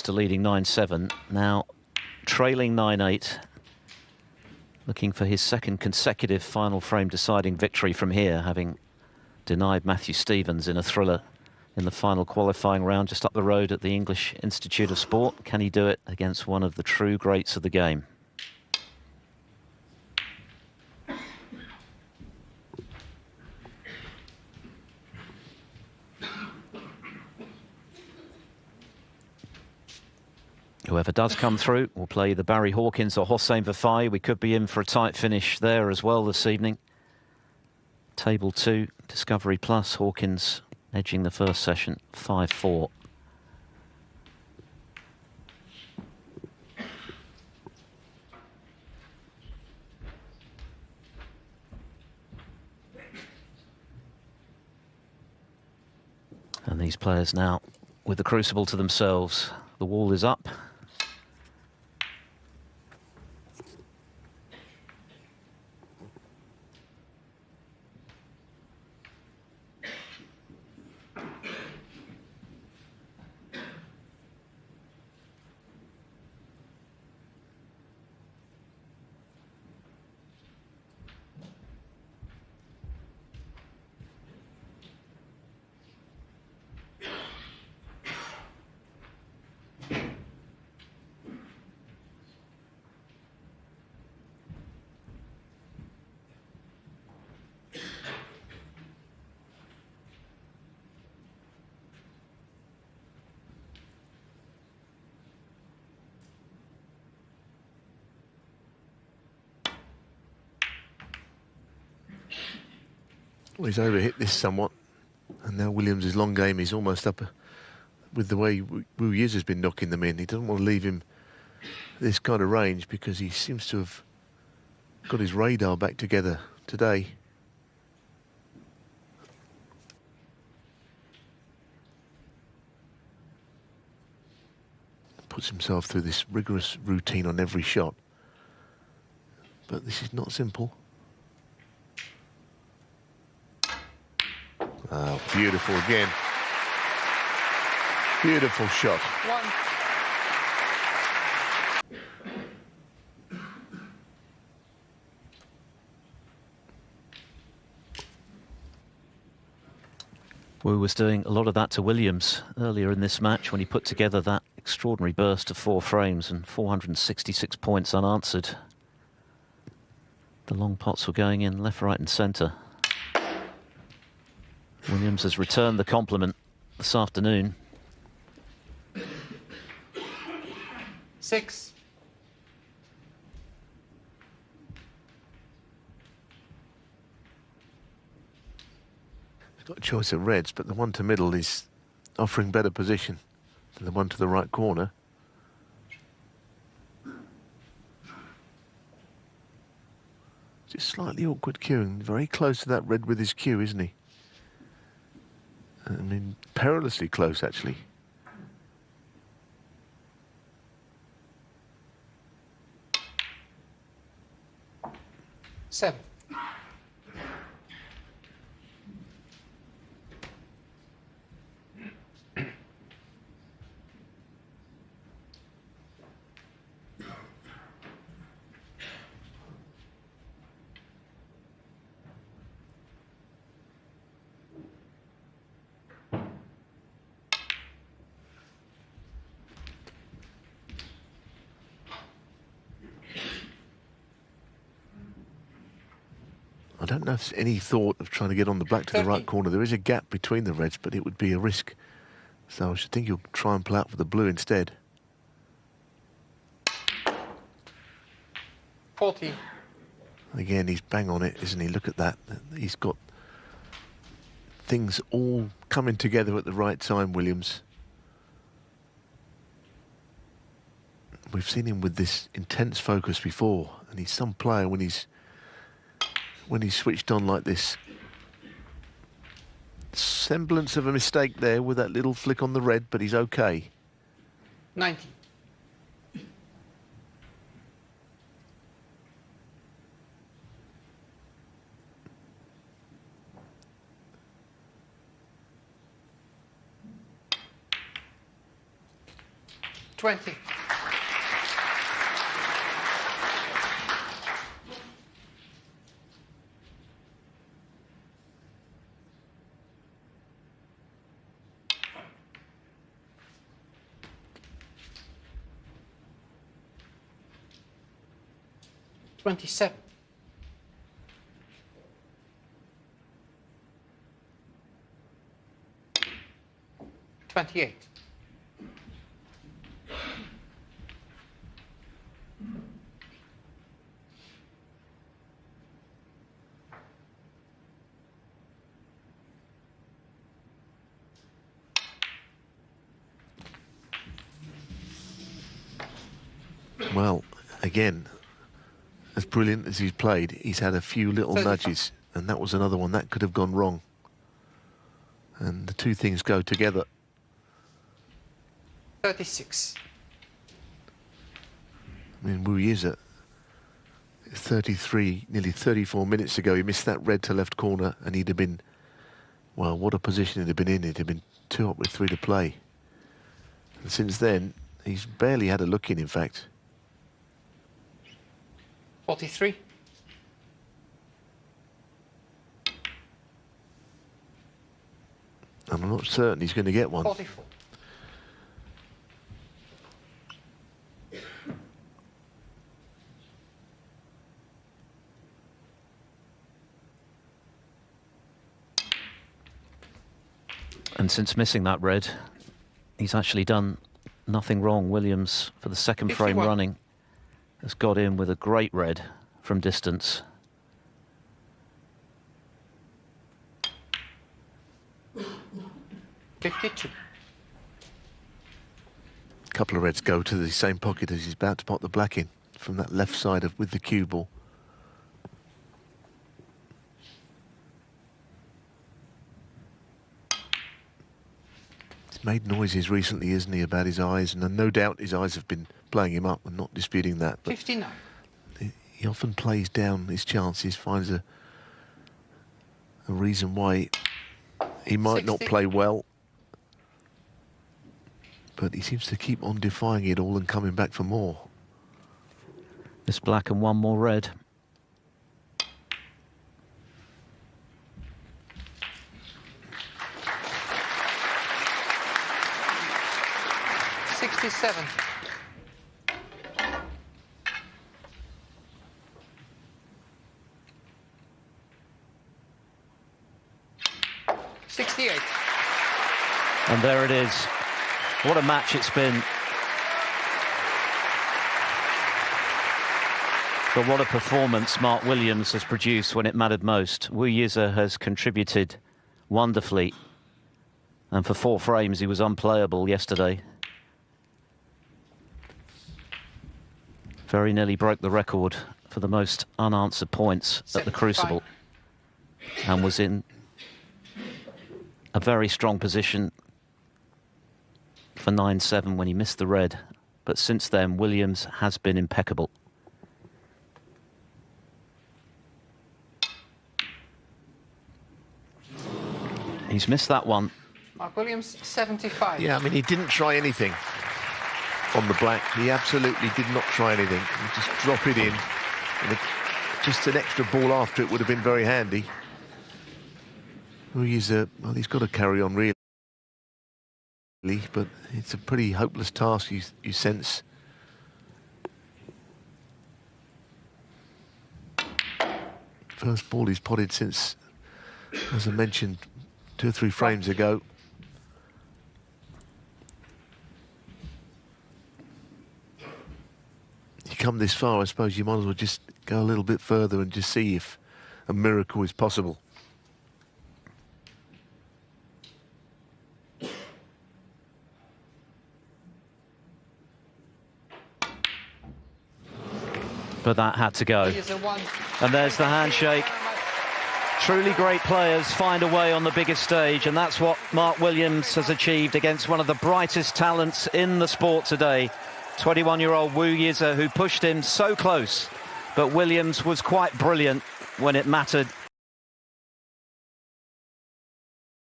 to leading 9-7, now trailing 9-8, looking for his second consecutive final frame deciding victory from here, having denied Matthew Stevens in a thriller in the final qualifying round just up the road at the English Institute of Sport. Can he do it against one of the true greats of the game? Whoever does come through will play the Barry Hawkins or Hossein Vafai. We could be in for a tight finish there as well this evening. Table 2, Discovery Plus, Hawkins edging the first session, 5-4. And these players now with the crucible to themselves. The wall is up. Well, he's overhit this somewhat, and now Williams' long game is almost up with the way Yize has been knocking them in. He doesn't want to leave him this kind of range because he seems to have got his radar back together today. Puts himself through this rigorous routine on every shot. But this is not simple. Oh, beautiful again. Beautiful shot. Wu was doing a lot of that to Williams earlier in this match when he put together that extraordinary burst of 4 frames and 466 points unanswered. The long pots were going in left, right and centre. Williams has returned the compliment this afternoon. 6. He's got a choice of reds, but the one to middle is offering better position than the one to the right corner. Just slightly awkward cueing, very close to that red with his cue, isn't he? I mean, perilously close, actually. Seven. I don't know if there's any thought of trying to get on the black to the right corner. There is a gap between the reds, but it would be a risk. So I should think you'll try and play out for the blue instead. 40. Again, he's bang on it, isn't he? Look at that. He's got things all coming together at the right time, Williams. We've seen him with this intense focus before, and he's some player when he's switched on like this. Semblance of a mistake there with that little flick on the red, but he's okay. 90. 20. $27. 28. Well, again, as brilliant as he's played, he's had a few little 35. nudges, and that was another one that could have gone wrong. And the two things go together. 36. I mean, Yize, 33, nearly 34 minutes ago, he missed that red to left corner, and he'd have been, well, what a position he'd have been in. He'd have been 2 up with 3 to play. And since then, he's barely had a look in fact. 43. And I'm not certain he's going to get one. 44. And since missing that red, he's actually done nothing wrong. Williams, for the second 51. frame running, has got in with a great red from distance. $52. A couple of reds go to the same pocket as he's about to pop the black in from that left side with the cue ball. He's made noises recently, isn't he, about his eyes, and no doubt his eyes have been playing him up. I'm not disputing that. But 59. he often plays down his chances, finds a reason why he might 60. not play well. But he seems to keep on defying it all and coming back for more. This black and one more red. $67. $68. And there it is. What a match it's been. But what a performance Mark Williams has produced when it mattered most. Yize has contributed wonderfully. And for 4 frames, he was unplayable yesterday. Very nearly broke the record for the most unanswered points at the 75. Crucible. And was in a very strong position for 9-7 when he missed the red. But since then, Williams has been impeccable. He's missed that one. Mark Williams, 75. Yeah, I mean, he didn't try anything on the black. He absolutely did not try anything. He just drop it in. And just an extra ball after it would have been very handy. Well, he's got to carry on really. But it's a pretty hopeless task, you sense. First ball he's potted since, as I mentioned, 2 or 3 frames ago. You come this far, I suppose you might as well just go a little bit further and just see if a miracle is possible. But that had to go. And there's the handshake. Truly great players find a way on the biggest stage, and that's what Mark Williams has achieved against one of the brightest talents in the sport today. 21-year-old Yize, who pushed him so close. But Williams was quite brilliant when it mattered.